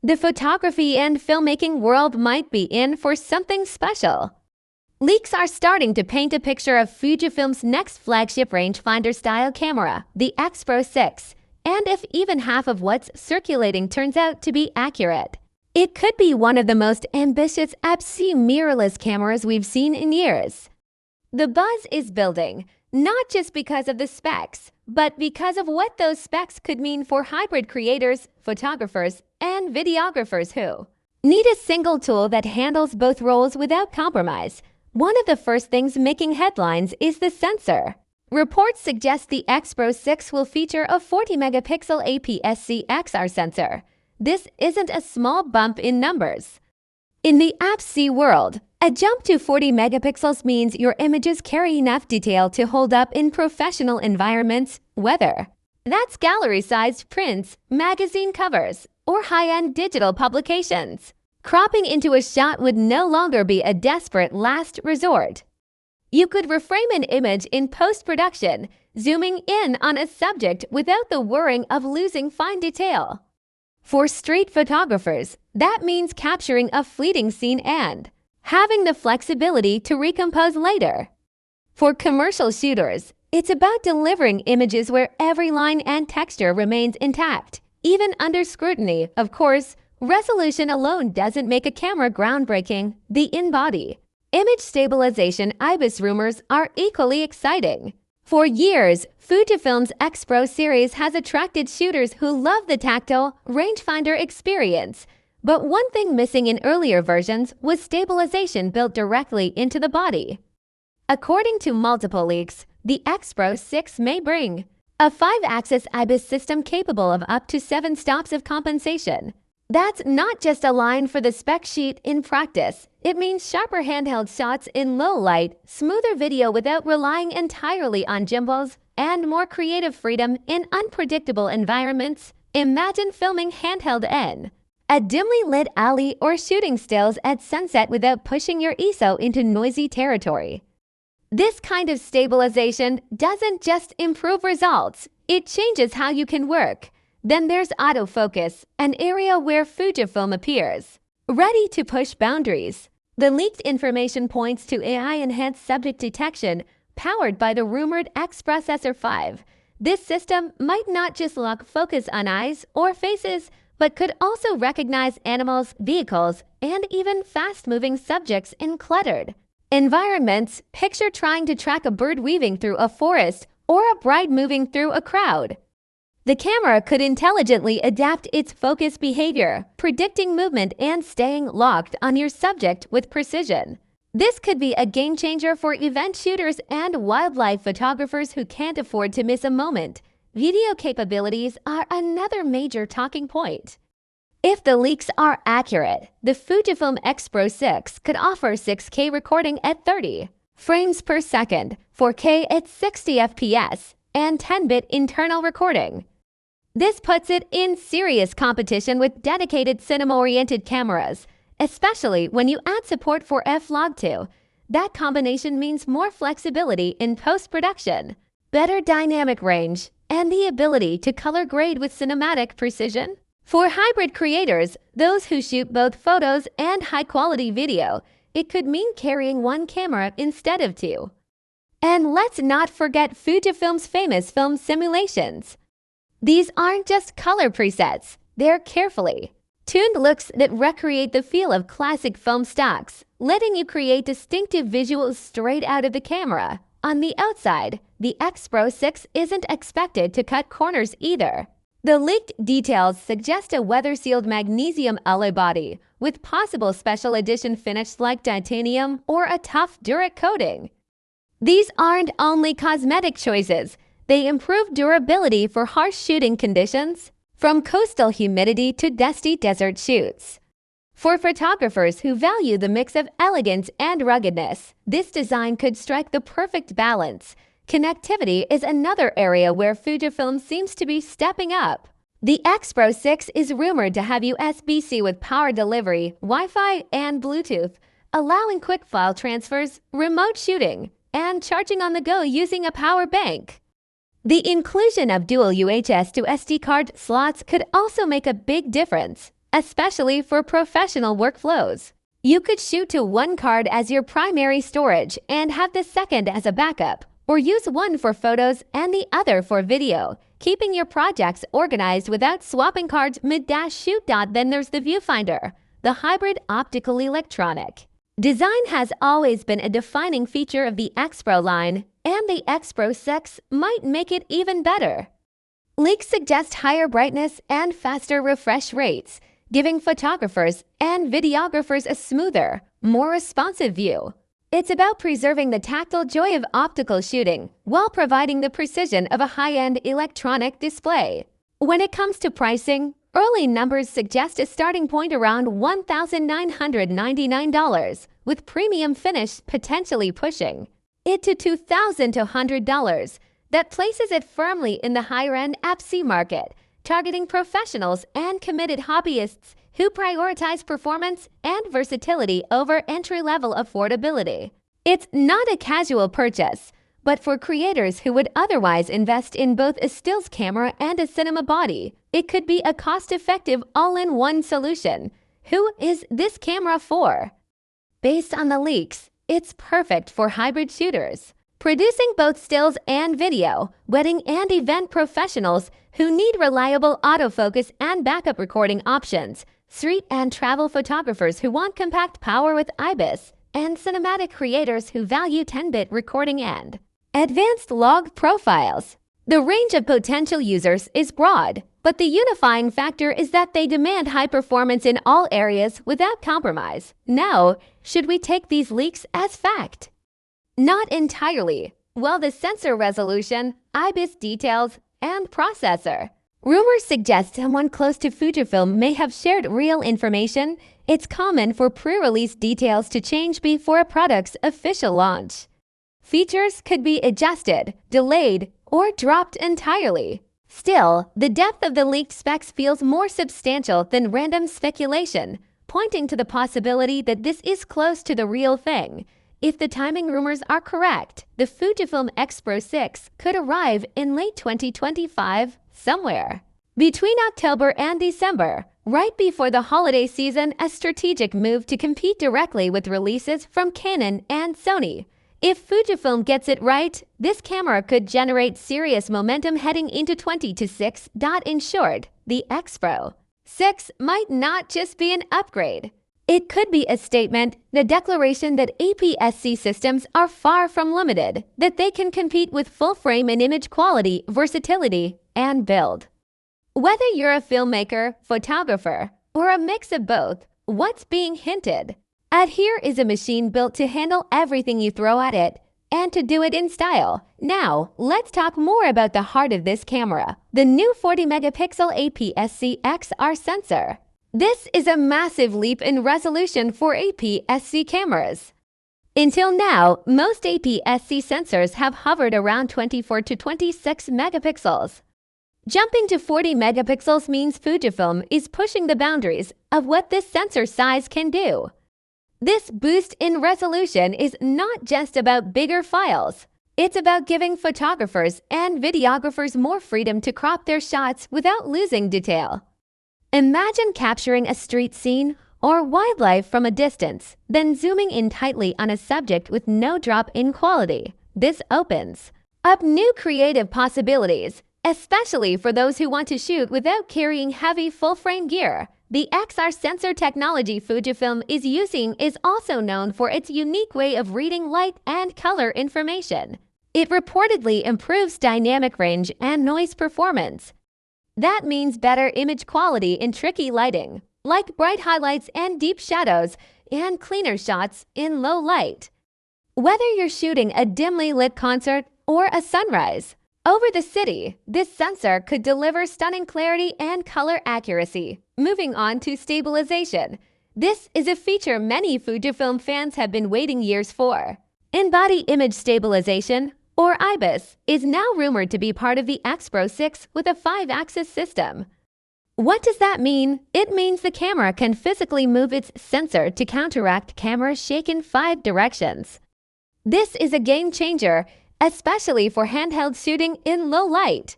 The photography and filmmaking world might be in for something special. Leaks are starting to paint a picture of Fujifilm's next flagship rangefinder-style camera, the X-Pro6, and if even half of what's circulating turns out to be accurate, it could be one of the most ambitious APS-C mirrorless cameras we've seen in years. The buzz is building, not just because of the specs, but because of what those specs could mean for hybrid creators, photographers, and videographers who need a single tool that handles both roles without compromise. One of the first things making headlines is the sensor. Reports suggest the X-Pro6 will feature a 40-megapixel APS-C XR sensor. This isn't a small bump in numbers. In the APS-C world, a jump to 40 megapixels means your images carry enough detail to hold up in professional environments, whether that's gallery-sized prints, magazine covers, or high-end digital publications. Cropping into a shot would no longer be a desperate last resort. You could reframe an image in post-production, zooming in on a subject without the worrying of losing fine detail. For street photographers, that means capturing a fleeting scene and having the flexibility to recompose later. For commercial shooters, it's about delivering images where every line and texture remains intact, even under scrutiny. Of course, resolution alone doesn't make a camera groundbreaking. The in-body image stabilization IBIS rumors are equally exciting. For years, Fujifilm's X-Pro series has attracted shooters who love the tactile rangefinder experience. But one thing missing in earlier versions was stabilization built directly into the body. According to multiple leaks, the X-Pro6 may bring a 5-axis IBIS system capable of up to 7 stops of compensation. That's not just a line for the spec sheet in practice. It means sharper handheld shots in low light, smoother video without relying entirely on gimbals, and more creative freedom in unpredictable environments. Imagine filming handheld in a dimly lit alley or shooting stills at sunset without pushing your ISO into noisy territory. This kind of stabilization doesn't just improve results, it changes how you can work. Then there's autofocus, an area where Fujifilm appears ready to push boundaries. The leaked information points to AI-enhanced subject detection powered by the rumored X-Processor 5. This system might not just lock focus on eyes or faces, but could also recognize animals, vehicles, and even fast-moving subjects in cluttered environments. Picture trying to track a bird weaving through a forest or a bride moving through a crowd. The camera could intelligently adapt its focus behavior, predicting movement and staying locked on your subject with precision. This could be a game-changer for event shooters and wildlife photographers who can't afford to miss a moment. Video capabilities are another major talking point. If the leaks are accurate, the Fujifilm X-Pro6 could offer 6K recording at 30 frames per second, 4K at 60 FPS, and 10-bit internal recording. This puts it in serious competition with dedicated cinema-oriented cameras, especially when you add support for F-Log2. That combination means more flexibility in post-production, better dynamic range, and the ability to color grade with cinematic precision. For hybrid creators, those who shoot both photos and high-quality video, it could mean carrying one camera instead of two. And let's not forget Fujifilm's famous film simulations. These aren't just color presets, they're carefully tuned looks that recreate the feel of classic film stocks, letting you create distinctive visuals straight out of the camera. On the outside, the X-Pro6 isn't expected to cut corners either. The leaked details suggest a weather-sealed magnesium alloy body with possible special edition finish like titanium or a tough Durac coating. These aren't only cosmetic choices, they improve durability for harsh shooting conditions, from coastal humidity to dusty desert shoots. For photographers who value the mix of elegance and ruggedness, this design could strike the perfect balance. Connectivity is another area where Fujifilm seems to be stepping up. The X-Pro6 is rumored to have USB-C with power delivery, Wi-Fi, and Bluetooth, allowing quick file transfers, remote shooting, and charging on the go using a power bank. The inclusion of dual UHS to SD card slots could also make a big difference. especially for professional workflows. You could shoot to one card as your primary storage and have the second as a backup, or use one for photos and the other for video, keeping your projects organized without swapping cards mid-shoot. Then there's the viewfinder, the hybrid optical electronic. Design has always been a defining feature of the X-Pro line, and the X-Pro 6 might make it even better. Leaks suggest higher brightness and faster refresh rates, giving photographers and videographers a smoother, more responsive view. It's about preserving the tactile joy of optical shooting while providing the precision of a high-end electronic display. When it comes to pricing, early numbers suggest a starting point around $1,999, with premium finish potentially pushing it to $2,200. That places it firmly in the higher-end APS-C market, targeting professionals and committed hobbyists who prioritize performance and versatility over entry-level affordability. It's not a casual purchase, but for creators who would otherwise invest in both a stills camera and a cinema body, it could be a cost-effective all-in-one solution. Who is this camera for? Based on the leaks, it's perfect for hybrid shooters, producing both stills and video, wedding and event professionals who need reliable autofocus and backup recording options, street and travel photographers who want compact power with IBIS, and cinematic creators who value 10-bit recording and advanced log profiles. The range of potential users is broad, but the unifying factor is that they demand high performance in all areas without compromise. Now, should we take these leaks as fact? Not entirely. While the sensor resolution, IBIS details, and processor, rumors suggest someone close to Fujifilm may have shared real information, it's common for pre-release details to change before a product's official launch. Features could be adjusted, delayed, or dropped entirely. Still, the depth of the leaked specs feels more substantial than random speculation, pointing to the possibility that this is close to the real thing. If the timing rumors are correct, the Fujifilm X-Pro 6 could arrive in late 2025 somewhere between October and December, right before the holiday season, a strategic move to compete directly with releases from Canon and Sony. If Fujifilm gets it right, this camera could generate serious momentum heading into 2026. In short, the X-Pro 6 might not just be an upgrade. It could be a statement, the declaration that APS-C systems are far from limited, that they can compete with full frame and image quality, versatility, and build. Whether you're a filmmaker, photographer, or a mix of both, what's being hinted at here is a machine built to handle everything you throw at it, and to do it in style. Now, let's talk more about the heart of this camera, the new 40-megapixel APS-C XR sensor. This is a massive leap in resolution for APS-C cameras. Until now, most APS-C sensors have hovered around 24 to 26 megapixels. Jumping to 40 megapixels means Fujifilm is pushing the boundaries of what this sensor size can do. This boost in resolution is not just about bigger files. It's about giving photographers and videographers more freedom to crop their shots without losing detail. Imagine capturing a street scene or wildlife from a distance, then zooming in tightly on a subject with no drop in quality. This opens up new creative possibilities, especially for those who want to shoot without carrying heavy full-frame gear. The XR sensor technology Fujifilm is using is also known for its unique way of reading light and color information. It reportedly improves dynamic range and noise performance. That means better image quality in tricky lighting, like bright highlights and deep shadows, and cleaner shots in low light. Whether you're shooting a dimly lit concert or a sunrise over the city, this sensor could deliver stunning clarity and color accuracy. Moving on to stabilization. This is a feature many Fujifilm fans have been waiting years for. In-body image stabilization, or IBIS, is now rumored to be part of the X-Pro 6 with a 5-axis system. What does that mean? It means the camera can physically move its sensor to counteract camera's shake in 5 directions. This is a game changer, especially for handheld shooting in low light.